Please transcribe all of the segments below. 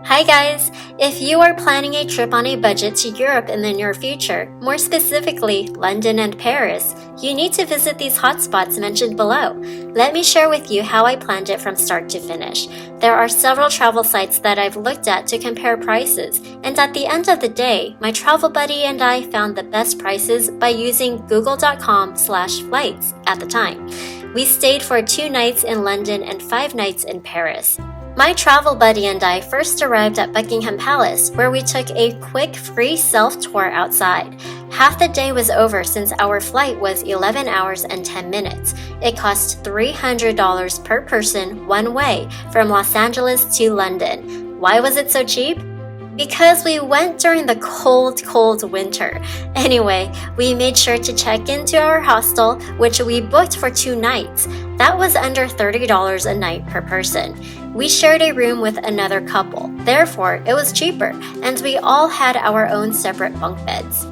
Hi guys! If you are planning a trip on a budget to Europe in the near future, more specifically London and Paris, you need to visit these hotspots mentioned below. Let me share with you how I planned it from start to finish. There are several travel sites that I've looked at to compare prices, and at the end of the day, my travel buddy and I found the best prices by using google.com/flights at the time. We stayed for 2 nights in London and 5 nights in Paris. My travel buddy and I first arrived at Buckingham Palace, where we took a quick free self-tour outside. Half the day was over since our flight was 11 hours and 10 minutes. It cost $300 per person one way from Los Angeles to London. Why was it so cheap? Because we went during the cold winter. Anyway, we made sure to check into our hostel, which we booked for 2 nights. That was under $30 a night per person. We shared a room with another couple, therefore it was cheaper, and we all had our own separate bunk beds.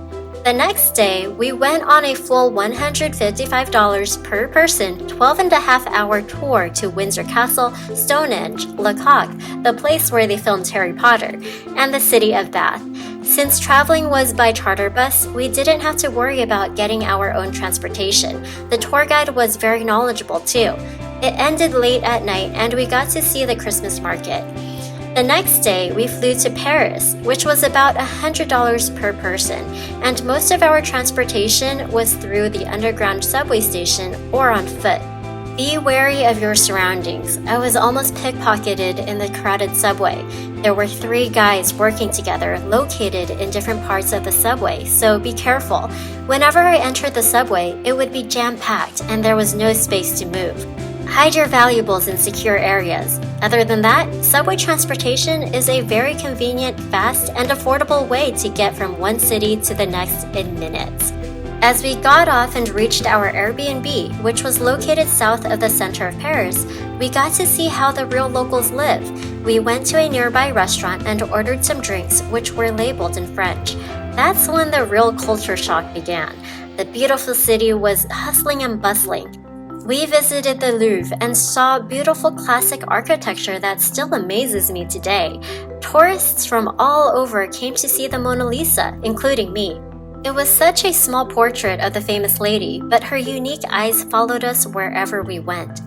The next day, we went on a full $155 per person 12.5-hour tour to Windsor Castle, Stonehenge, Le Coq, the place where they filmed Harry Potter, and the city of Bath. Since traveling was by charter bus, we didn't have to worry about getting our own transportation. The tour guide was very knowledgeable too. It ended late at night and we got to see the Christmas market. The next day, we flew to Paris, which was about $100 per person, and most of our transportation was through the underground subway station or on foot. Be wary of your surroundings. I was almost pickpocketed in the crowded subway. There were 3 guys working together located in different parts of the subway, so be careful. Whenever I entered the subway, it would be jam-packed and there was no space to move. Hide your valuables in secure areas. Other than that, subway transportation is a very convenient, fast, and affordable way to get from one city to the next in minutes. As we got off and reached our Airbnb, which was located south of the center of Paris, we got to see how the real locals live. We went to a nearby restaurant and ordered some drinks which were labeled in French. That's when the real culture shock began. The beautiful city was hustling and bustling. We visited the Louvre and saw beautiful classic architecture that still amazes me today. Tourists from all over came to see the Mona Lisa, including me. It was such a small portrait of the famous lady, but her unique eyes followed us wherever we went.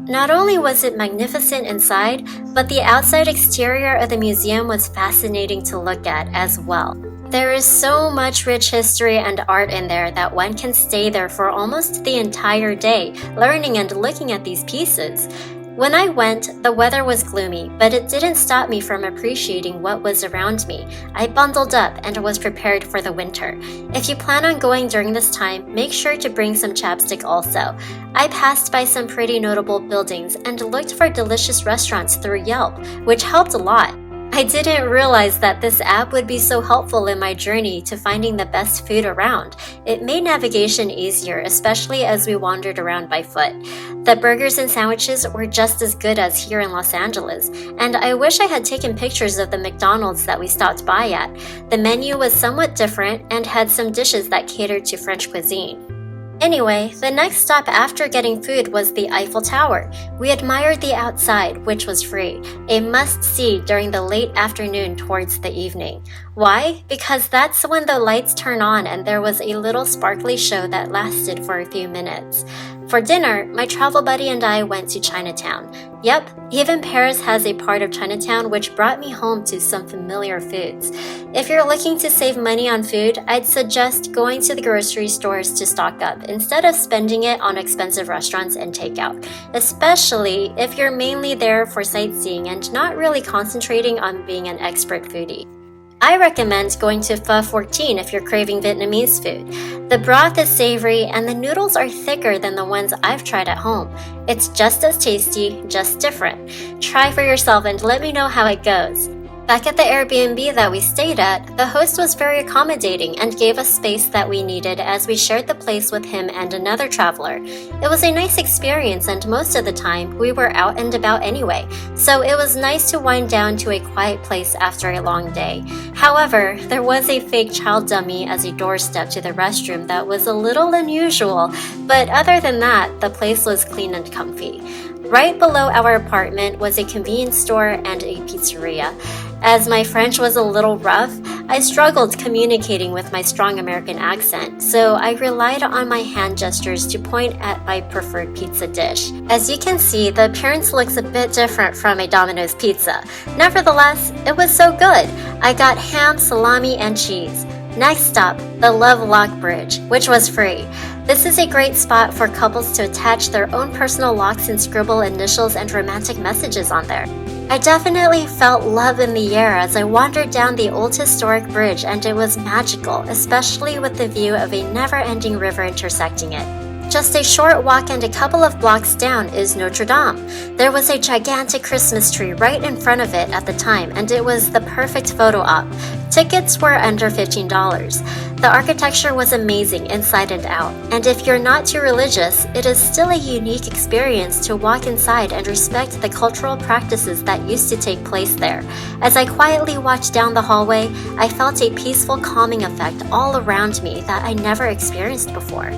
Not only was it magnificent inside, but the outside exterior of the museum was fascinating to look at as well. There is so much rich history and art in there that one can stay there for almost the entire day, learning and looking at these pieces. When I went, the weather was gloomy, but it didn't stop me from appreciating what was around me. I bundled up and was prepared for the winter. If you plan on going during this time, make sure to bring some chapstick also. I passed by some pretty notable buildings and looked for delicious restaurants through Yelp, which helped a lot. I didn't realize that this app would be so helpful in my journey to finding the best food around. It made navigation easier, especially as we wandered around by foot. The burgers and sandwiches were just as good as here in Los Angeles, and I wish I had taken pictures of the McDonald's that we stopped by at. The menu was somewhat different and had some dishes that catered to French cuisine. Anyway, the next stop after getting food was the Eiffel Tower. We admired the outside, which was free, a must-see during the late afternoon towards the evening. Why? Because that's when the lights turn on and there was a little sparkly show that lasted for a few minutes. For dinner, my travel buddy and I went to Chinatown. Yep, even Paris has a part of Chinatown which brought me home to some familiar foods. If you're looking to save money on food, I'd suggest going to the grocery stores to stock up instead of spending it on expensive restaurants and takeout, especially if you're mainly there for sightseeing and not really concentrating on being an expert foodie. I recommend going to Pho 14 if you're craving Vietnamese food. The broth is savory and the noodles are thicker than the ones I've tried at home. It's just as tasty, just different. Try for yourself and let me know how it goes. Back at the Airbnb that we stayed at, the host was very accommodating and gave us space that we needed as we shared the place with him and another traveler. It was a nice experience and most of the time we were out and about anyway, so it was nice to wind down to a quiet place after a long day. However, there was a fake child dummy as a doorstep to the restroom that was a little unusual, but other than that, the place was clean and comfy. Right below our apartment was a convenience store and a pizzeria. As my French was a little rough, I struggled communicating with my strong American accent, so I relied on my hand gestures to point at my preferred pizza dish. As you can see, the appearance looks a bit different from a Domino's pizza. Nevertheless, it was so good. I got ham, salami, and cheese. Next stop, the Lovelock Bridge, which was free. This is a great spot for couples to attach their own personal locks and scribble initials and romantic messages on there. I definitely felt love in the air as I wandered down the old historic bridge, and it was magical, especially with the view of a never-ending river intersecting it. Just a short walk and a couple of blocks down is Notre Dame. There was a gigantic Christmas tree right in front of it at the time, and it was the perfect photo op. Tickets were under $15. The architecture was amazing inside and out, and if you're not too religious, it is still a unique experience to walk inside and respect the cultural practices that used to take place there. As I quietly walked down the hallway, I felt a peaceful, calming effect all around me that I never experienced before.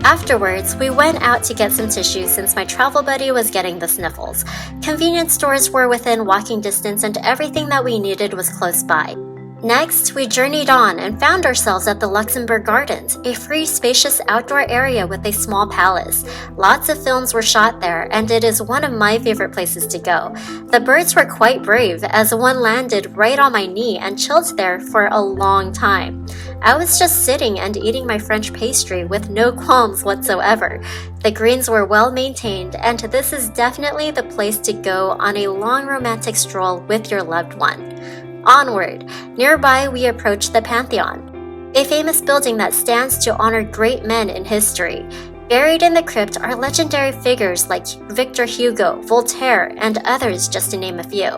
Afterwards, we went out to get some tissues since my travel buddy was getting the sniffles. Convenience stores were within walking distance and everything that we needed was close by. Next, we journeyed on and found ourselves at the Luxembourg Gardens, a free, spacious outdoor area with a small palace. Lots of films were shot there, and it is one of my favorite places to go. The birds were quite brave, as one landed right on my knee and chilled there for a long time. I was just sitting and eating my French pastry with no qualms whatsoever. The greens were well maintained, and this is definitely the place to go on a long romantic stroll with your loved one. Onward. Nearby, we approached the Pantheon, a famous building that stands to honor great men in history. Buried in the crypt are legendary figures like Victor Hugo, Voltaire, and others, just to name a few.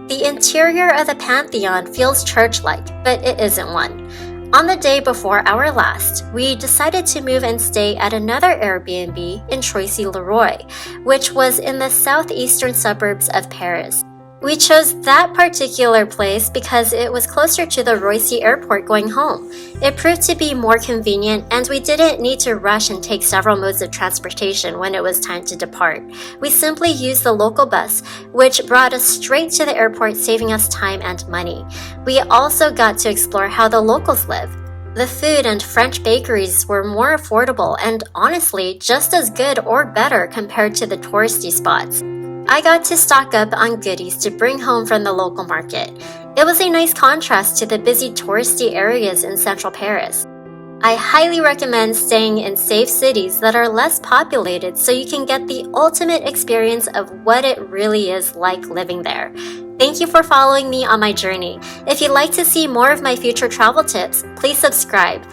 The interior of the Pantheon feels church-like, but it isn't one. On the day before our last, we decided to move and stay at another Airbnb in Choisy-le-Roi, which was in the southeastern suburbs of Paris. We chose that particular place because it was closer to the Roissy airport going home. It proved to be more convenient, and we didn't need to rush and take several modes of transportation when it was time to depart. We simply used the local bus, which brought us straight to the airport, saving us time and money. We also got to explore how the locals live. The food and French bakeries were more affordable and honestly just as good or better compared to the touristy spots. I got to stock up on goodies to bring home from the local market. It was a nice contrast to the busy touristy areas in central Paris. I highly recommend staying in safe cities that are less populated so you can get the ultimate experience of what it really is like living there. Thank you for following me on my journey. If you'd like to see more of my future travel tips, please subscribe.